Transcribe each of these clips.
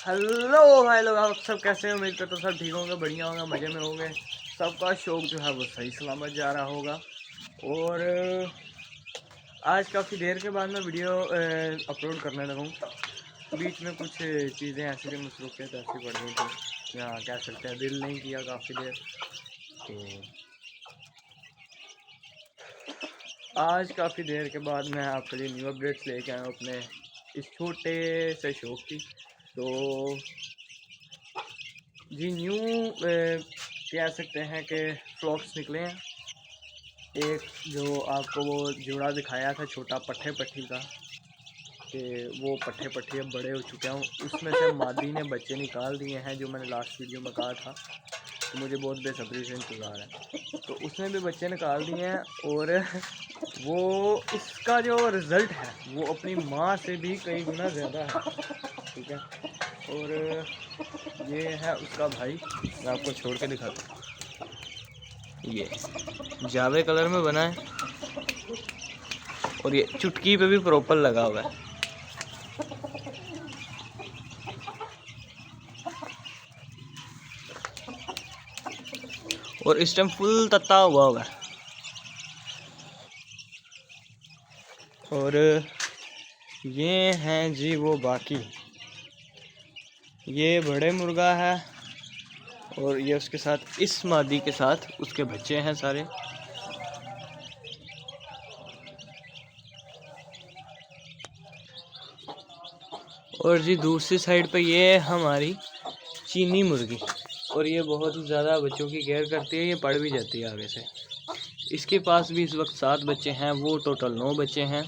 Hello भाई लोग, आप सब कैसे हो? उम्मीद करता तो सब ठीक होंगे, बढ़िया होंगे, मज़े में होंगे। सबका शौक जो है वो सही सलामत जा रहा होगा। और आज काफ़ी देर के बाद मैं वीडियो अपलोड करने लगा हूँ। बीच में कुछ चीज़ें ऐसी थी, मसरूफियत ऐसी बढ़ गई थी, या कह सकते हैं दिल नहीं किया काफ़ी देर। तो आज काफ़ी देर के बाद मैं आपके लिए न्यू अपडेट्स लेके आया हूँ अपने इस छोटे से शौक की। तो जी न्यू कह सकते हैं कि फ्लॉक्स निकले हैं। एक जो आपको वो जोड़ा दिखाया था छोटा पट्ठे पट्ठी का, कि वो पट्ठे पट्ठी अब बड़े हो चुके हैं, उसमें से मादी ने बच्चे निकाल दिए हैं, जो मैंने लास्ट वीडियो में कहा था। तो मुझे बहुत बेसब्री से इंतज़ार है। तो उसने भी बच्चे निकाल दिए हैं, और वो इसका जो रिज़ल्ट है वो अपनी माँ से भी कई गुना ज़्यादा है। ठीक है, और ये है उसका भाई। मैं आपको छोड़ के दिखाता हूँ। ये जावे कलर में बना है, और ये चुटकी पे भी प्रॉपर लगा हुआ है। और इस टाइम फुल तत्ता हुआ है। और ये हैं जी वो बाकी, ये बड़े मुर्गा है, और ये उसके साथ इस मादी के साथ उसके बच्चे हैं सारे। और जी दूसरी साइड पे ये हमारी चीनी मुर्गी, और ये बहुत ही ज़्यादा बच्चों की केयर करती है, ये पड़ भी जाती है आगे से। इसके पास भी इस वक्त 7 बच्चे हैं, वो टोटल 9 बच्चे हैं।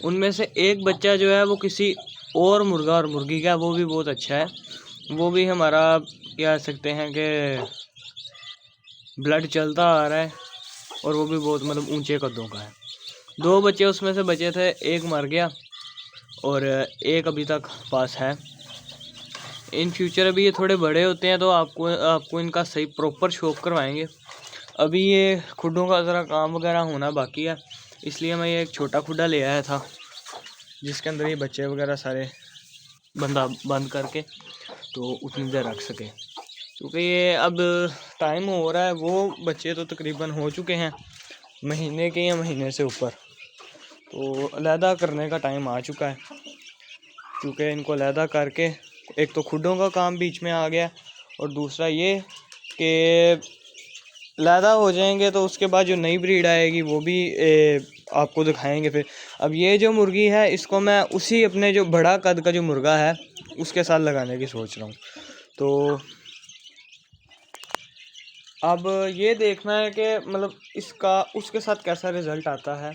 उनमें से एक बच्चा जो है वो किसी और मुर्गा और मुर्गी का, वो भी बहुत अच्छा है। वो भी हमारा कह सकते हैं कि ब्लड चलता आ रहा है, और वो भी बहुत मतलब ऊंचे कदों का है। 2 बच्चे उसमें से बचे थे, एक मर गया और एक अभी तक पास है। इन फ्यूचर अभी ये थोड़े बड़े होते हैं तो आपको इनका सही प्रॉपर शौक करवाएंगे। अभी ये खुडों का ज़रा काम वगैरह होना बाकी है, इसलिए मैं ये एक छोटा खुडा ले आया था, जिसके अंदर ये बच्चे वगैरह सारे बंद करके तो उतनी देर रख सके। क्योंकि ये अब टाइम हो रहा है, वो बच्चे तो तकरीबन हो चुके हैं महीने के या महीने से ऊपर, तो अलहदा करने का टाइम आ चुका है। क्योंकि इनको अलहदा करके एक तो खुडों का काम बीच में आ गया, और दूसरा ये कि अलहदा हो जाएंगे तो उसके बाद जो नई ब्रीड आएगी वो भी आपको दिखाएंगे फिर। अब ये जो मुर्गी है इसको मैं उसी अपने जो बड़ा कद का जो मुर्गा है उसके साथ लगाने की सोच रहा हूँ। तो अब ये देखना है कि मतलब इसका उसके साथ कैसा रिज़ल्ट आता है।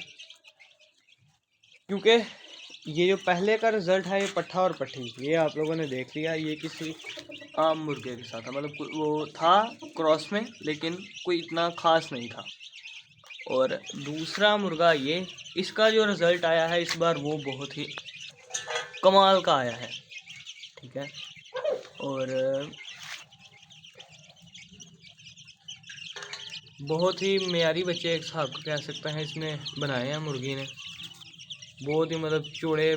क्योंकि ये जो पहले का रिज़ल्ट है, ये पट्ठा और पट्ठी, ये आप लोगों ने देख लिया, ये किसी आम मुर्गे के साथ था, मतलब वो था क्रॉस में, लेकिन कोई इतना ख़ास नहीं था। और दूसरा मुर्गा ये, इसका जो रिज़ल्ट आया है इस बार वो बहुत ही कमाल का आया है। ठीक है, और बहुत ही मेयारी बच्चे एक हिसाब का कह सकते हैं इसने बनाए हैं मुर्गी ने। बहुत ही मतलब चौड़े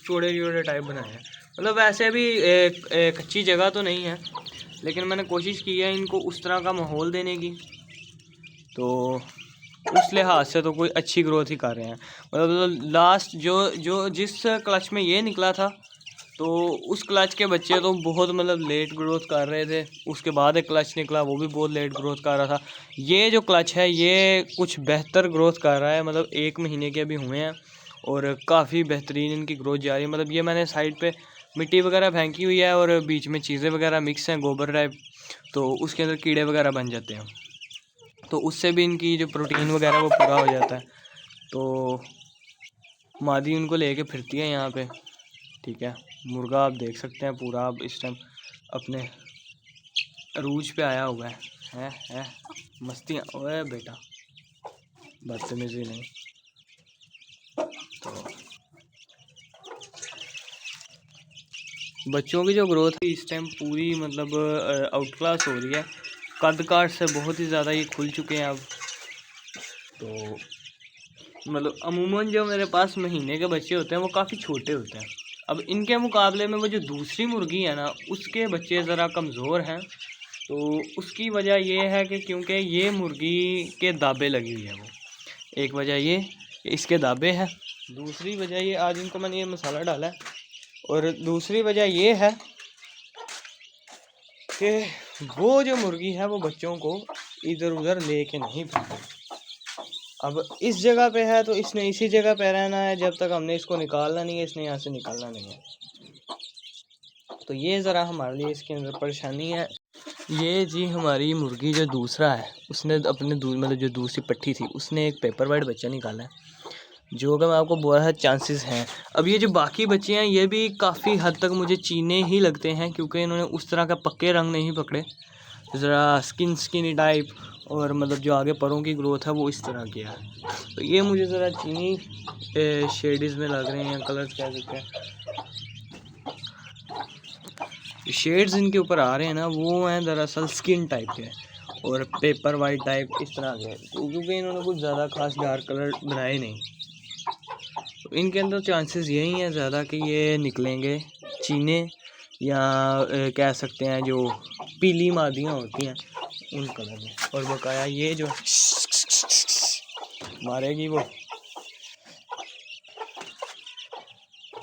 चौड़े टाइप बनाए हैं। मतलब वैसे भी एक अच्छी जगह तो नहीं है, लेकिन मैंने कोशिश की है इनको उस तरह का माहौल देने की, तो उस लिहाज से तो कोई अच्छी ग्रोथ ही कर रहे हैं। मतलब लास्ट जो जिस क्लच में ये निकला था, तो उस क्लच के बच्चे तो बहुत मतलब लेट ग्रोथ कर रहे थे। उसके बाद एक क्लच निकला, वो भी बहुत लेट ग्रोथ कर रहा था। ये जो क्लच है ये कुछ बेहतर ग्रोथ कर रहा है, मतलब 1 महीने के अभी हुए हैं, और काफ़ी बेहतरीन इनकी ग्रोथ जा रही है। मतलब ये मैंने साइड पे मिट्टी वगैरह फेंकी हुई है, और बीच में चीज़ें वगैरह मिक्स हैं, गोबर टाइप, तो उसके अंदर कीड़े वगैरह बन जाते हैं, तो उससे भी इनकी जो प्रोटीन वगैरह वो पूरा हो जाता है। तो मादी उनको लेके फिरती है यहाँ पे। ठीक है, मुर्गा आप देख सकते हैं पूरा अब इस टाइम अपने अरूज पे आया हुआ है मस्तियाँ। ओए बेटा, बदतमीजी नहीं। तो बच्चों की जो ग्रोथ है इस टाइम पूरी मतलब आउट क्लास हो रही है। कद काठ से बहुत ही ज़्यादा ये खुल चुके हैं अब। तो मतलब अमूमन जो मेरे पास महीने के बच्चे होते हैं वो काफ़ी छोटे होते हैं, अब इनके मुकाबले में वो जो दूसरी मुर्गी है ना, उसके बच्चे ज़रा कमज़ोर हैं। तो उसकी वजह ये है कि क्योंकि ये मुर्गी के दाबे लगी हुई है। वो एक वजह ये कि इसके दाबे हैं, दूसरी वजह ये, आज इनको मैंने ये मसाला डाला है, और दूसरी वजह ये है कि वो जो मुर्गी है वो बच्चों को इधर उधर लेके नहीं फिरती। अब इस जगह पे है तो इसने इसी जगह पे रहना है जब तक हमने इसको निकालना नहीं है, इसने यहाँ से निकालना नहीं है। तो ये ज़रा हमारे लिए इसके अंदर परेशानी है। ये जी हमारी मुर्गी जो दूसरा है, उसने अपने मतलब जो दूसरी पट्टी थी उसने एक पेपर वाइट बच्चा निकाला है, जो कि मैं आपको बहुत चांसेस हैं। अब ये जो बाकी बच्चे हैं ये भी काफ़ी हद तक मुझे चीने ही लगते हैं, क्योंकि इन्होंने उस तरह का पक्के रंग नहीं पकड़े, ज़रा स्किनी टाइप, और मतलब जो आगे परों की ग्रोथ है वो इस तरह की है। तो ये मुझे ज़रा चीनी शेड्स में लग रहे हैं, कलर्स कह सकते हैं। शेड्स इनके ऊपर आ रहे हैं ना, वो हैं दरअसल स्किन टाइप के और पेपर वाइट टाइप इस तरह के, तो क्योंकि इन्होंने कुछ ज़्यादा खास डार्क कलर बनाए नहीं, तो इनके अंदर चांसेस यही हैं ज़्यादा कि ये निकलेंगे चीने, या कह सकते हैं जो पीली मादियाँ होती हैं उन कलर में। और बकाया ये जो मारेगी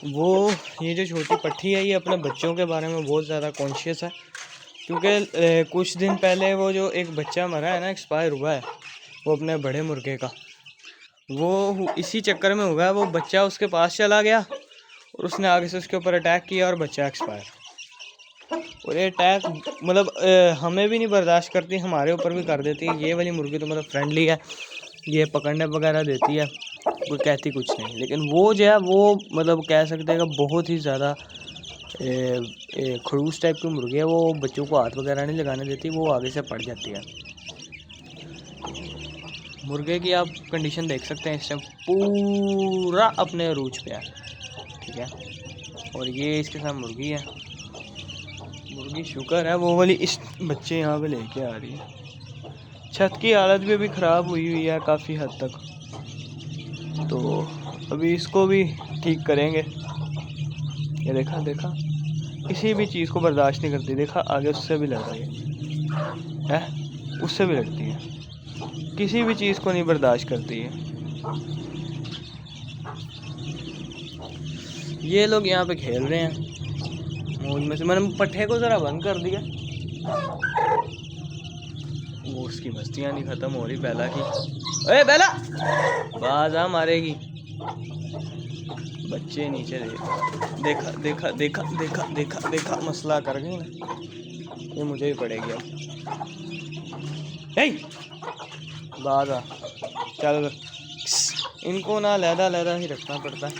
वो ये जो छोटी पट्टी है, ये अपने बच्चों के बारे में बहुत ज़्यादा कॉन्शियस है, क्योंकि कुछ दिन पहले वो जो एक बच्चा मरा है ना, एक्सपायर हुआ है, वो अपने बड़े मुर्गे का, वो इसी चक्कर में हुआ है। वो बच्चा उसके पास चला गया और उसने आगे से उसके ऊपर अटैक किया और बच्चा एक्सपायर। और ये अटैक मतलब हमें भी नहीं बर्दाश्त करती, हमारे ऊपर भी कर देती है। ये वाली मुर्गी तो मतलब फ्रेंडली है, ये पकड़ने वगैरह देती है, कोई कहती कुछ नहीं। लेकिन वो जो है वो मतलब कह सकते हैं कि बहुत ही ज़्यादा खड़ूस टाइप की मुर्गी है। वो बच्चों को हाथ वगैरह नहीं लगाने देती, वो आगे से पड़ जाती है। मुर्गे की आप कंडीशन देख सकते हैं, इस टाइम पूरा अपने अरूज पे है, ठीक है। और ये इसके साथ मुर्गी है। मुर्गी शुक्र है वो वाली इस बच्चे यहाँ पे लेके आ रही है। छत की हालत भी अभी ख़राब हुई है काफ़ी हद तक, तो अभी इसको भी ठीक करेंगे। ये देखा किसी भी चीज़ को बर्दाश्त नहीं करती, देखा आगे उससे भी लड़ रही है, उससे भी लड़ती है, किसी भी चीज़ को नहीं बर्दाश्त करती है। ये लोग यहाँ पे खेल रहे हैं मौज में से। मैंने पट्टे को ज़रा बंद कर दिया, वो उसकी मस्तियाँ नहीं ख़त्म हो रही बेला की। अरे बेला बाजा मारेगी, बच्चे नीचे देखा मसला कर गई ना, ये मुझे ही पड़ेगी अब। बाजा चल, इनको ना लहदा ही रखना पड़ता है,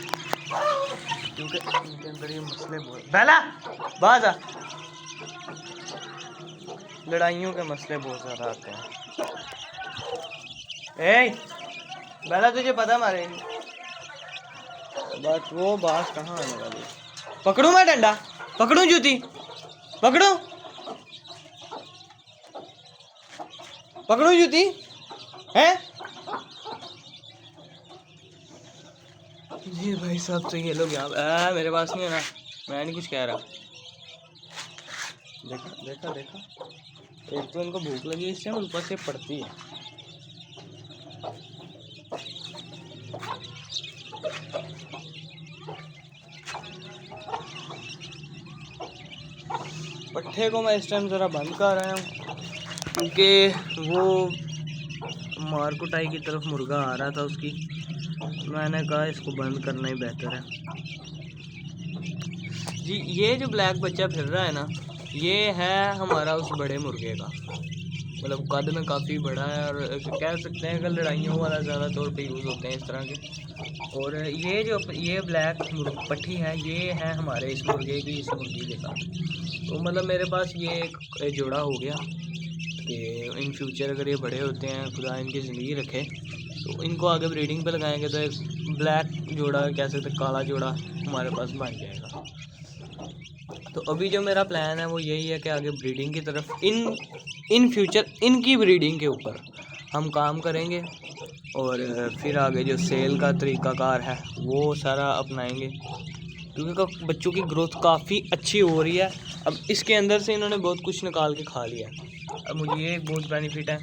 क्योंकि इनके अंदर ये मसले बहुत। बेला बाजा, लड़ाइयों के मसले बहुत ज़्यादा आते हैं। बेला तुझे पता मारेगी, बस वो बात कहाँ आने वाली। पकड़ूं मैं डंडा, पकड़ूं जूती, पकड़ूं जूती है। जी भाई साहब, तो ये लोग यहाँ मेरे पास नहीं है ना, मैं नहीं कुछ कह रहा। देखा एक तो इनको भूख लगी इससे ऊपर से पड़ती है। पट्टे को मैं इस टाइम ज़रा बंद कर रहा हूँ, क्योंकि वो मारकुटाई की तरफ मुर्गा आ रहा था उसकी, मैंने कहा इसको बंद करना ही बेहतर है। जी ये जो ब्लैक बच्चा फिर रहा है ना, ये है हमारा उस बड़े मुर्गे का, मतलब कद में काफ़ी बड़ा है, और कह सकते हैं कि लड़ाइयों वाला ज़्यादा तौर पे यूज़ होते हैं इस तरह के। और ये ब्लैक पट्टी है, ये है हमारे इस मुर्गे की, इस मुर्गी के साथ। तो मतलब मेरे पास ये एक जोड़ा हो गया कि इन फ्यूचर अगर ये बड़े होते हैं, खुदा इनकी ज़िंदगी रखे, तो इनको आगे ब्रीडिंग पे लगाएंगे तो एक ब्लैक जोड़ा, कह सकते काला जोड़ा हमारे पास बन जाएगा। तो अभी जो मेरा प्लान है वो यही है कि आगे ब्रीडिंग की तरफ इन फ्यूचर इनकी ब्रीडिंग के ऊपर हम काम करेंगे, और फिर आगे जो सेल का तरीक़ाकार है वो सारा अपनाएंगे। क्योंकि बच्चों की ग्रोथ काफ़ी अच्छी हो रही है। अब इसके अंदर से इन्होंने बहुत कुछ निकाल के खा लिया। अब मुझे ये एक बहुत बेनिफिट है,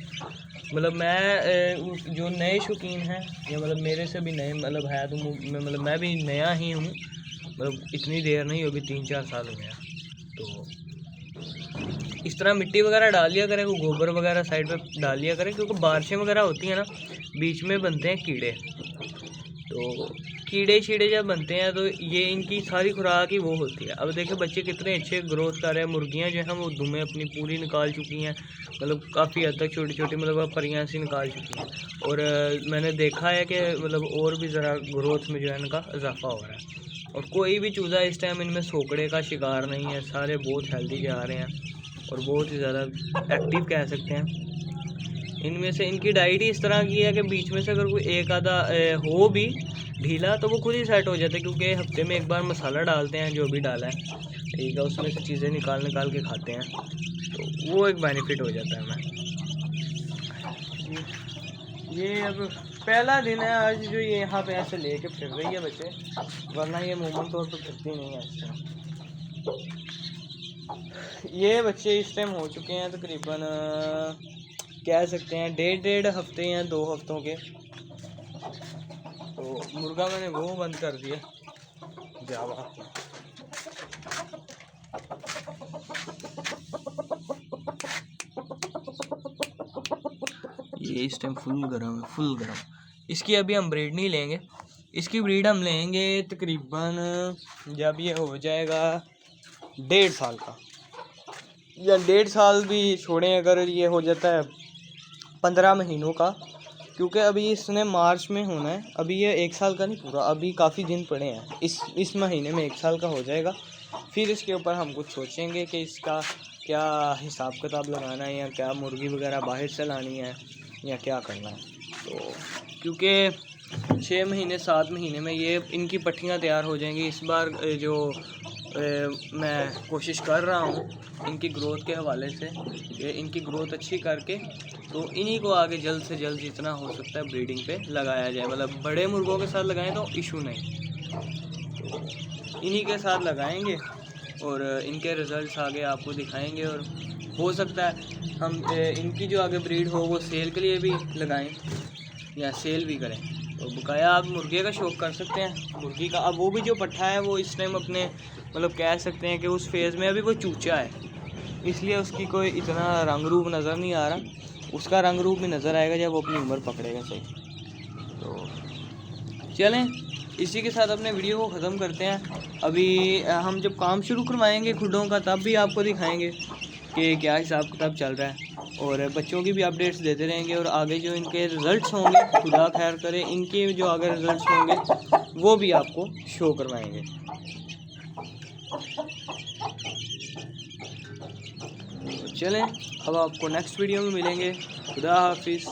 मतलब मैं जो नए शौकीन हैं या मतलब मेरे से भी नए मतलब है तो मतलब मैं भी नया ही हूँ, मतलब इतनी देर नहीं, अभी 3-4 साल हो गया। तो इस तरह मिट्टी वगैरह डाल लिया करें, वो गोबर वगैरह साइड पे डाल लिया करें, क्योंकि बारिशें वगैरह होती हैं ना, बीच में बनते हैं कीड़े। तो कीड़े शीड़े जब बनते हैं तो ये इनकी सारी खुराक ही वो होती है। अब देखिए बच्चे कितने अच्छे ग्रोथ कर रहे हैं। मुर्गियां जो हैं वो दुमें अपनी पूरी निकाल चुकी हैं, मतलब काफ़ी हद तक छोटी छोटी मतलब परियां सी निकाल चुकी हैं। और मैंने देखा है कि मतलब और भी ज़रा ग्रोथ में जो है इनका इजाफा हो रहा है। और कोई भी चूज़ा इस टाइम इनमें सोकड़े का शिकार नहीं है, सारे बहुत हेल्दी जा रहे हैं और बहुत ही ज़्यादा एक्टिव कह सकते हैं। इनमें से इनकी डाइट ही इस तरह की है कि बीच में से अगर कोई एक आधा हो भी ढीला तो वो खुद ही सेट हो जाता है, क्योंकि हफ्ते में एक बार मसाला डालते हैं, जो भी डाला है ठीक है, उसमें से चीज़ें निकाल के खाते हैं, तो वो एक बेनिफिट हो जाता है हमें। ये अब पहला दिन है आज जो ये यहाँ पे ऐसे लेके फिर रही है बच्चे, वरना ये अमूमन तौर पर फिरती नहीं है इस टाइम। ये बच्चे इस टाइम हो चुके हैं तकरीबन कह सकते हैं 1.5 हफ्ते या 2 हफ्तों के। तो मुर्गा मैंने वो बंद कर दिया जावा। ये इस टाइम फुल गर्म है, फुल गर्म। इसकी अभी हम ब्रीड नहीं लेंगे, इसकी ब्रीड हम लेंगे तकरीबन जब ये हो जाएगा 1.5 साल का, या 1.5 साल भी छोड़ें, अगर ये हो जाता है 15 महीनों का, क्योंकि अभी इसने मार्च में होना है, अभी ये 1 साल का नहीं पूरा, अभी काफ़ी दिन पड़े हैं, इस महीने में 1 साल का हो जाएगा। फिर इसके ऊपर हम कुछ सोचेंगे कि इसका क्या हिसाब किताब लगाना है, या क्या मुर्गी वगैरह बाहर से लानी है, या क्या करना है। तो क्योंकि 6 महीने 7 महीने में ये इनकी पट्टियाँ तैयार हो जाएंगी। इस बार जो मैं कोशिश कर रहा हूँ इनकी ग्रोथ के हवाले से, इनकी ग्रोथ अच्छी करके तो इन्हीं को आगे जल्द से जल्द जितना हो सकता है ब्रीडिंग पे लगाया जाए। मतलब बड़े मुर्गों के साथ लगाएं तो इशू नहीं, तो इन्हीं के साथ लगाएंगे और इनके रिज़ल्ट्स आगे आपको दिखाएंगे। और हो सकता है हम इनकी जो आगे ब्रीड हो वो सेल के लिए भी लगाएं या सेल भी करें। तो बकाया आप मुर्गे का शौक़ कर सकते हैं, मुर्गी का। अब वो भी जो पट्ठा है वो इस टाइम अपने मतलब कह सकते हैं कि उस फेज़ में अभी वो चूचा है, इसलिए उसकी कोई इतना रंग रूप नज़र नहीं आ रहा। उसका रंग रूप भी नज़र आएगा जब वो अपनी उम्र पकड़ेगा सही। तो चलें इसी के साथ अपने वीडियो को ख़त्म करते हैं। अभी हम जब काम शुरू करवाएंगे खुडों का तब भी आपको दिखाएंगे कि क्या हिसाब किताब चल रहा है, और बच्चों की भी अपडेट्स देते रहेंगे। और आगे जो इनके रिज़ल्ट्स होंगे, खुदा खैर करे, इनके जो आगे रिज़ल्ट्स होंगे वो भी आपको शो करवाएंगे। चलें अब आपको नेक्स्ट वीडियो में मिलेंगे। खुदा हाफिज़।